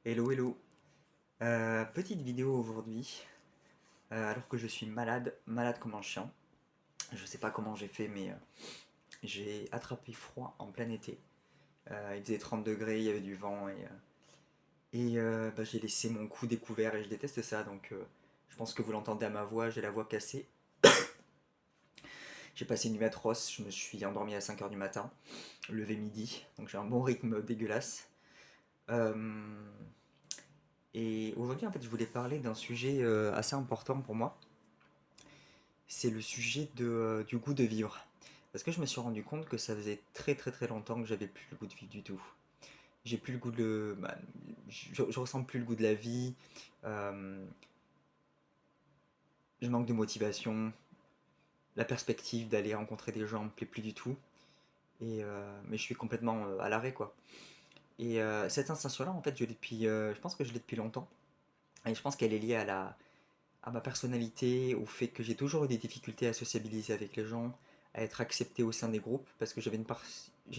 Hello, hello. Petite vidéo aujourd'hui, alors que je suis malade, malade comme un chien. Je sais pas comment j'ai fait, mais j'ai attrapé froid en plein été. Il faisait 30 degrés, il y avait du vent et j'ai laissé mon cou découvert et je déteste ça. Donc je pense que vous l'entendez à ma voix, j'ai la voix cassée. J'ai passé une nuit atroce, je me suis endormi à 5 heures du matin, levé midi, donc j'ai un bon rythme dégueulasse. Euh, et aujourd'hui, en fait, je voulais parler d'un sujet assez important pour moi. C'est le sujet du goût de vivre. Parce que je me suis rendu compte que ça faisait très très très longtemps que j'avais plus le goût de vivre du tout. J'ai plus le goût de... je ressens plus le goût de la vie. euh, je manque de motivation. La perspective d'aller rencontrer des gens me plaît plus du tout. Mais je suis complètement à l'arrêt quoi. Cette sensation-là, en fait, je pense que je l'ai depuis longtemps. Et je pense qu'elle est liée à ma personnalité, au fait que j'ai toujours eu des difficultés à sociabiliser avec les gens, à être accepté au sein des groupes, parce que j'ai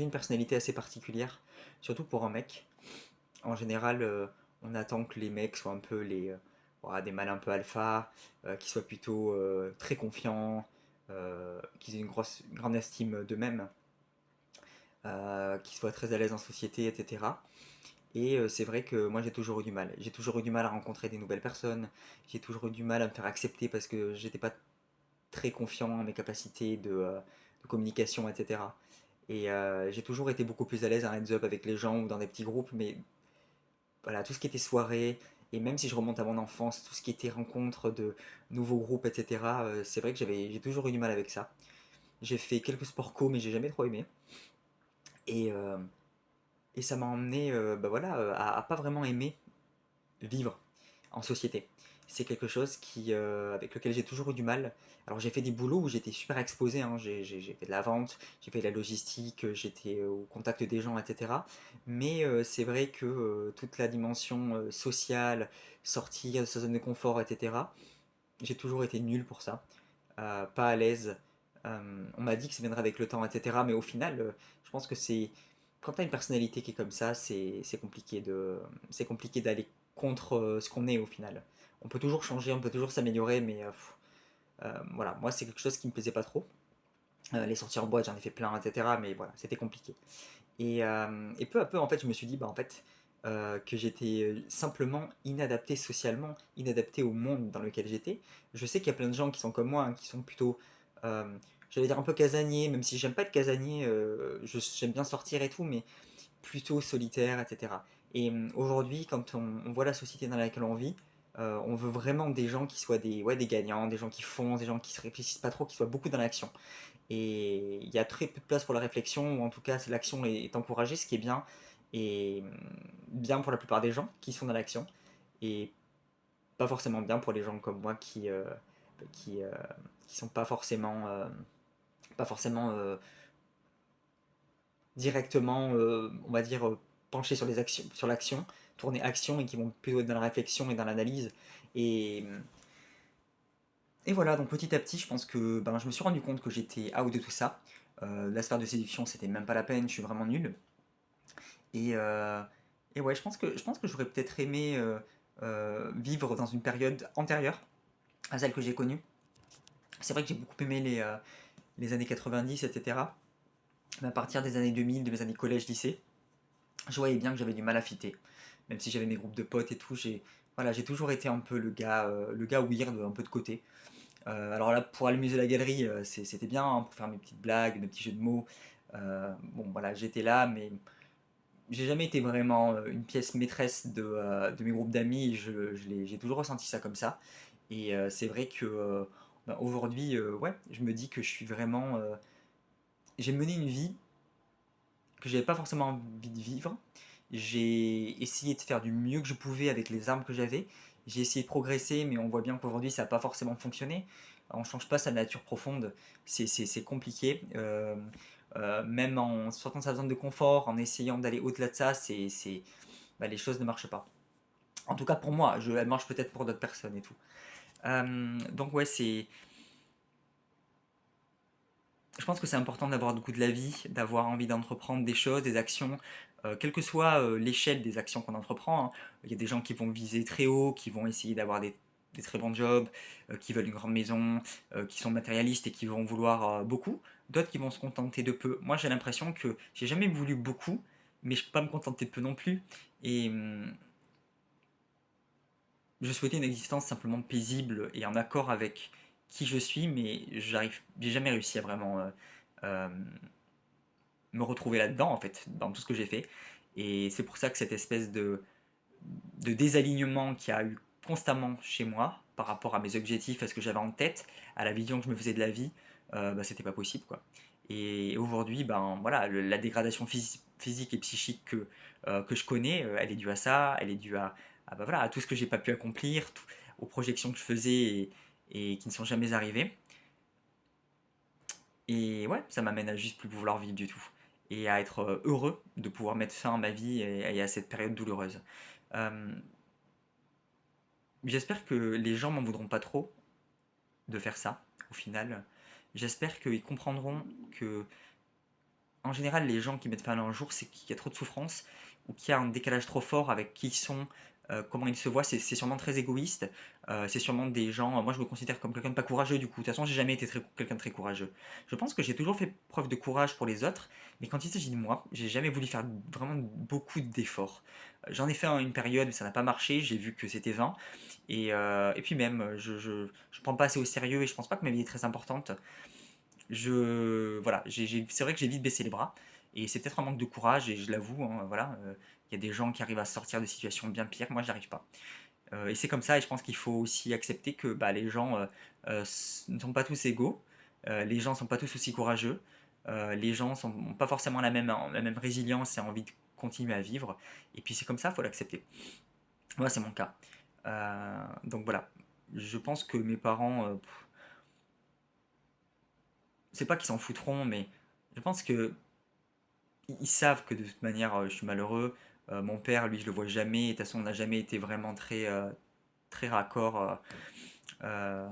une personnalité assez particulière, surtout pour un mec. En général, on attend que les mecs soient un peu voilà, des mâles un peu alpha, qu'ils soient plutôt très confiants, qu'ils aient une grande estime d'eux-mêmes, qu'ils soient très à l'aise en société, etc. C'est vrai que moi j'ai toujours eu du mal. J'ai toujours eu du mal à rencontrer des nouvelles personnes. J'ai toujours eu du mal à me faire accepter parce que j'étais pas très confiant en mes capacités de communication, etc. J'ai toujours été beaucoup plus à l'aise à heads up avec les gens ou dans des petits groupes, mais voilà, tout ce qui était soirée, et même si je remonte à mon enfance, tout ce qui était rencontre de nouveaux groupes, etc., c'est vrai que j'ai toujours eu du mal avec ça. J'ai fait quelques sports co, mais j'ai jamais trop aimé. Et, euh, et ça m'a emmené voilà, à pas vraiment aimer vivre en société. C'est quelque chose avec lequel j'ai toujours eu du mal. Alors j'ai fait des boulots où j'étais super exposé, hein. J'ai fait de la vente, j'ai fait de la logistique, j'étais au contact des gens, etc. Mais c'est vrai que toute la dimension sociale, sortir de sa zone de confort, etc., j'ai toujours été nul pour ça, pas à l'aise. On m'a dit que ça viendrait avec le temps, etc. Mais au final, je pense que c'est quand tu as une personnalité qui est comme ça, c'est compliqué d'aller contre ce qu'on est au final. On peut toujours changer, on peut toujours s'améliorer, mais voilà, moi c'est quelque chose qui me plaisait pas trop. Les sorties en boîte, j'en ai fait plein, etc. Mais voilà, c'était compliqué. Et peu à peu, en fait, je me suis dit, bah, en fait, que j'étais simplement inadapté socialement, inadapté au monde dans lequel j'étais. Je sais qu'il y a plein de gens qui sont comme moi, hein, qui sont plutôt, euh, j'allais dire un peu casaniers, même si j'aime pas être casanier, j'aime bien sortir et tout, mais plutôt solitaire, etc. Aujourd'hui, quand on voit la société dans laquelle on vit, on veut vraiment des gens qui soient ouais, des gagnants, des gens qui foncent, des gens qui se réfléchissent pas trop, qui soient beaucoup dans l'action. Et il y a très peu de place pour la réflexion, ou en tout cas l'action est encouragée, ce qui est bien, et bien pour la plupart des gens qui sont dans l'action, et pas forcément bien pour les gens comme moi qui, euh, qui sont pas forcément directement, on va dire, penchés sur sur l'action, tourner action, et qui vont plutôt être dans la réflexion et dans l'analyse. Et, et voilà, donc petit à petit, je pense que ben, je me suis rendu compte que j'étais out de tout ça. La sphère de séduction, c'était même pas la peine, je suis vraiment nul. Et, euh, et ouais, je pense que j'aurais peut-être aimé vivre dans une période antérieure à celle que j'ai connue. C'est vrai que j'ai beaucoup aimé les années 90, etc. Mais à partir des années 2000, de mes années collège-lycée, je voyais bien que j'avais du mal à fitter. Même si j'avais mes groupes de potes et tout, voilà, j'ai toujours été un peu le gars weird, un peu de côté. Alors là, pour amuser la galerie, c'était bien, hein, pour faire mes petites blagues, mes petits jeux de mots. Bon, voilà, j'étais là, mais j'ai jamais été vraiment une pièce maîtresse de mes groupes d'amis. J'ai toujours ressenti ça comme ça. C'est vrai que ben, aujourd'hui, ouais, je me dis que je suis vraiment. J'ai mené une vie que j'avais pas forcément envie de vivre. J'ai essayé de faire du mieux que je pouvais avec les armes que j'avais. J'ai essayé de progresser, mais on voit bien qu'aujourd'hui ça n'a pas forcément fonctionné. On ne change pas sa nature profonde, c'est compliqué. Même en sortant de sa zone de confort, en essayant d'aller au-delà de ça, bah, les choses ne marchent pas. En tout cas pour moi, elles marchent peut-être pour d'autres personnes et tout. Donc ouais, je pense que c'est important d'avoir le goût de la vie, d'avoir envie d'entreprendre des choses, des actions, quelle que soit l'échelle des actions qu'on entreprend, hein. Il y a des gens qui vont viser très haut, qui vont essayer d'avoir des très bons jobs, qui veulent une grande maison, qui sont matérialistes et qui vont vouloir beaucoup. D'autres qui vont se contenter de peu. Moi, j'ai l'impression que j'ai jamais voulu beaucoup, mais je peux pas me contenter de peu non plus. Et je souhaitais une existence simplement paisible et en accord avec qui je suis, mais j'ai jamais réussi à vraiment euh, me retrouver là-dedans, en fait, dans tout ce que j'ai fait. Et c'est pour ça que cette espèce de désalignement qu'il y a eu constamment chez moi par rapport à mes objectifs, à ce que j'avais en tête, à la vision que je me faisais de la vie, bah, c'était pas possible, quoi. Et aujourd'hui, ben voilà, la dégradation physique et psychique que je connais, elle est due à ça, elle est due bah, voilà, à tout ce que j'ai pas pu accomplir, aux projections que je faisais et qui ne sont jamais arrivées. Et ouais, ça m'amène à juste plus vouloir vivre du tout. Et à être heureux de pouvoir mettre fin à ma vie et à cette période douloureuse. Euh, J'espère que les gens m'en voudront pas trop de faire ça, au final. J'espère qu'ils comprendront que, en général, les gens qui mettent fin à leur jour, c'est qu'il y a trop de souffrance ou qu'il y a un décalage trop fort avec qui ils sont, comment ils se voient. C'est sûrement très égoïste. C'est sûrement des gens. Moi, je me considère comme quelqu'un de pas courageux, du coup. De toute façon, j'ai jamais été quelqu'un de très courageux. Je pense que j'ai toujours fait preuve de courage pour les autres, mais quand il s'agit de moi, j'ai jamais voulu faire vraiment beaucoup d'efforts. J'en ai fait une période, mais ça n'a pas marché. J'ai vu que c'était vain. Et puis même, je prends pas assez au sérieux et je pense pas que ma vie est très importante. Voilà, c'est vrai que j'ai vite baissé les bras et c'est peut-être un manque de courage et je l'avoue, hein, voilà, il y a des gens qui arrivent à sortir de situations bien pires, moi j'y arrive pas. Et c'est comme ça et je pense qu'il faut aussi accepter que bah, les gens ne sont pas tous égaux, les gens ne sont pas tous aussi courageux, les gens n'ont pas forcément la même résilience et envie de continuer à vivre et puis c'est comme ça, il faut l'accepter. Moi c'est mon cas. Donc voilà, je pense que mes parents, c'est pas qu'ils s'en foutront, mais je pense que ils savent que de toute manière je suis malheureux. Mon père, lui, je le vois jamais. Et de toute façon, on n'a jamais été vraiment très raccord euh,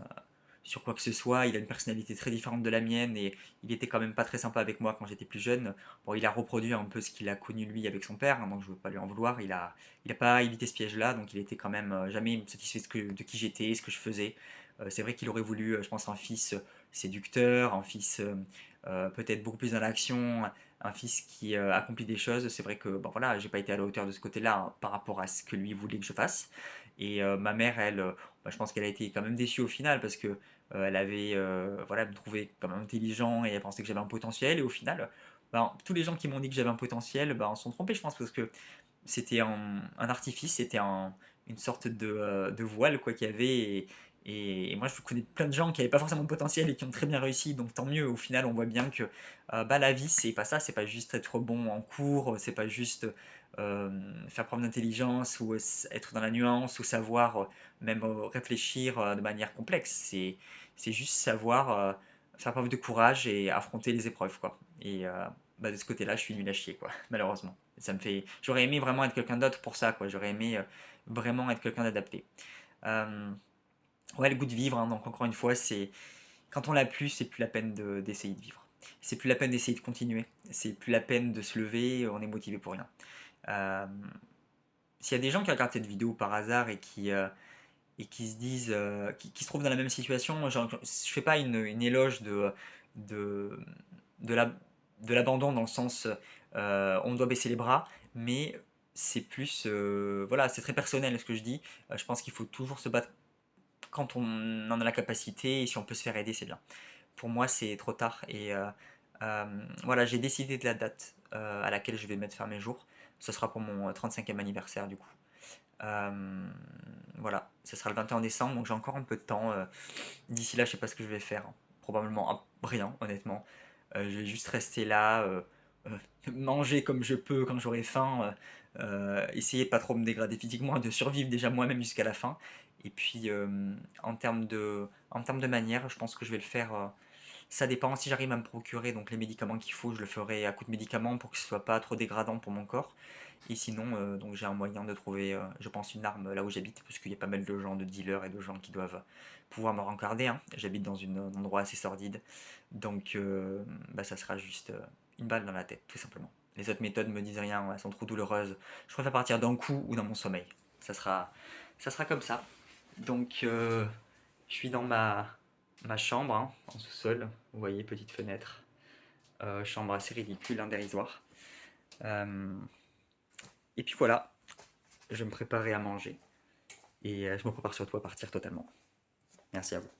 sur quoi que ce soit. Il a une personnalité très différente de la mienne et il était quand même pas très sympa avec moi quand j'étais plus jeune. Bon, il a reproduit un peu ce qu'il a connu lui avec son père, hein, donc je veux pas lui en vouloir. Il a pas évité ce piège-là, donc il était quand même jamais satisfait de qui j'étais, ce que je faisais. C'est vrai qu'il aurait voulu, je pense, un fils séducteur, un fils peut-être beaucoup plus dans l'action, un fils qui accomplit des choses. C'est vrai que bon voilà, j'ai pas été à la hauteur de ce côté-là hein, par rapport à ce que lui voulait que je fasse. Et ma mère, elle, bah, je pense qu'elle a été quand même déçue au final parce que elle avait, voilà, me trouvait quand même intelligent et elle pensait que j'avais un potentiel. Et au final, ben, tous les gens qui m'ont dit que j'avais un potentiel, ben, se sont trompés, je pense, parce que c'était un artifice, c'était une sorte de voile quoi qu'il y avait. Et moi, je connais plein de gens qui n'avaient pas forcément de potentiel et qui ont très bien réussi, donc tant mieux. Au final, on voit bien que bah, la vie, c'est pas ça, c'est pas juste être bon en cours, c'est pas juste euh, faire preuve d'intelligence ou être dans la nuance ou savoir même réfléchir de manière complexe. C'est juste savoir faire preuve de courage et affronter les épreuves, quoi. Et bah, de ce côté-là, je suis nul à chier, quoi, malheureusement. Et ça me fait. J'aurais aimé vraiment être quelqu'un d'autre pour ça, quoi. J'aurais aimé vraiment être quelqu'un d'adapté. Euh, ouais, le goût de vivre, hein, donc encore une fois, c'est quand on l'a plus, c'est plus la peine d'essayer de vivre. C'est plus la peine d'essayer de continuer. C'est plus la peine de se lever. On est motivé pour rien. Euh, S'il y a des gens qui regardent cette vidéo par hasard et qui se disent, qui se trouvent dans la même situation, genre, je fais pas une éloge de, de la, de l'abandon dans le sens on doit baisser les bras, mais c'est plus, voilà, c'est très personnel ce que je dis. Je pense qu'il faut toujours se battre quand on en a la capacité et si on peut se faire aider, c'est bien. Pour moi, c'est trop tard et euh, voilà, j'ai décidé de la date à laquelle je vais mettre fin à mes jours. Ce sera pour mon 35e anniversaire du coup. Euh, voilà, ce sera le 21 décembre, donc j'ai encore un peu de temps. D'ici là, je sais pas ce que je vais faire. Probablement rien, honnêtement. Je vais juste rester là, euh, manger comme je peux quand j'aurai faim, essayer de pas trop me dégrader physiquement, de survivre déjà moi-même jusqu'à la fin. Et puis, en termes de manière, je pense que je vais le faire. Ça dépend si j'arrive à me procurer donc les médicaments qu'il faut, je le ferai à coup de médicaments pour que ce soit pas trop dégradant pour mon corps. Et sinon, donc j'ai un moyen de trouver, je pense, une arme là où j'habite, parce qu'il y a pas mal de gens, de dealers et de gens qui doivent pouvoir me rencarder, hein. J'habite dans un endroit assez sordide, donc bah, ça sera juste une balle dans la tête, tout simplement. Les autres méthodes me disent rien, elles sont trop douloureuses. Je préfère partir d'un coup ou dans mon sommeil. Ça sera, ça sera comme ça. Donc, je suis dans ma chambre, hein, en sous-sol. Vous voyez, petite fenêtre. Chambre assez ridicule, hein, dérisoire. Euh, et puis voilà, je vais me préparer à manger. Et je me prépare surtout à partir totalement. Merci à vous.